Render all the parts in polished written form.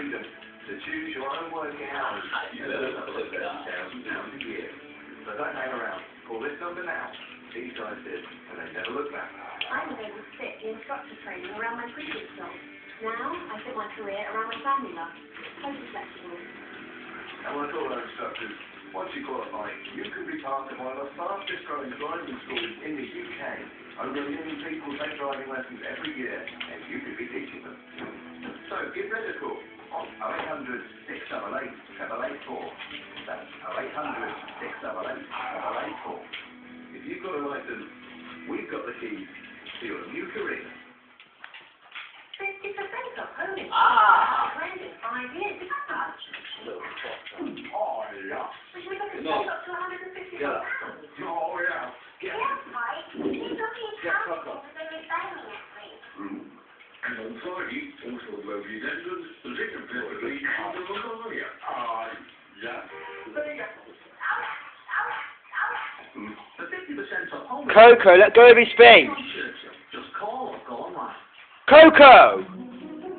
freedom to choose your own working hours. You earn up to £30,000 a year. So don't hang around. Call this number now. These guys did, and they never look back. I was able to fit the instructor training around my previous job. Now, I fit my career around my family life. Totally flexible. And like all our instructors, once you qualify, you could be part of one of the fastest growing driving schools in the UK. Over 1 million people take driving lessons every year, and you could be teaching them. So give Red a call on 0800 688 784. That's 0800 688 784. If you've got a license, we've got the keys to your new career. 50% off only. Trend in 5 years. Is that much? Oh, yeah. Which we got to save up to £150. Oh, yeah. Yes, right. He's looking Yeah, fuck off. for the resigning next week. And on Friday, also will be attendance, the victim possibly on the Mongolia. Yeah. For 50% off home. Coco, let go of his face. Just call or go online. Coco!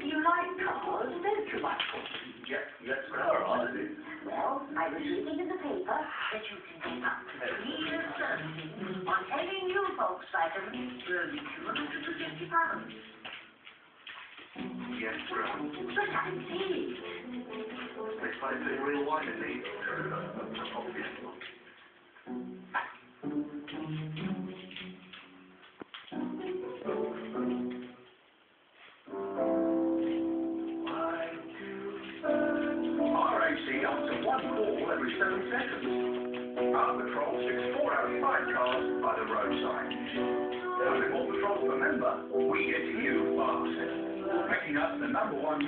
You like cars, don't you, Michael? Yes, I do. Well, I was reading in the paper that you can get up to 3 years service on any new Volkswagen for only £250. Yes, right. But I see. This place is real wine indeed. Obviously. RAC up to 1 call every 7 seconds. Our patrol sits 4 out of 5 cars by the roadside. Having more patrols per member, we get to you fast. Making us the #1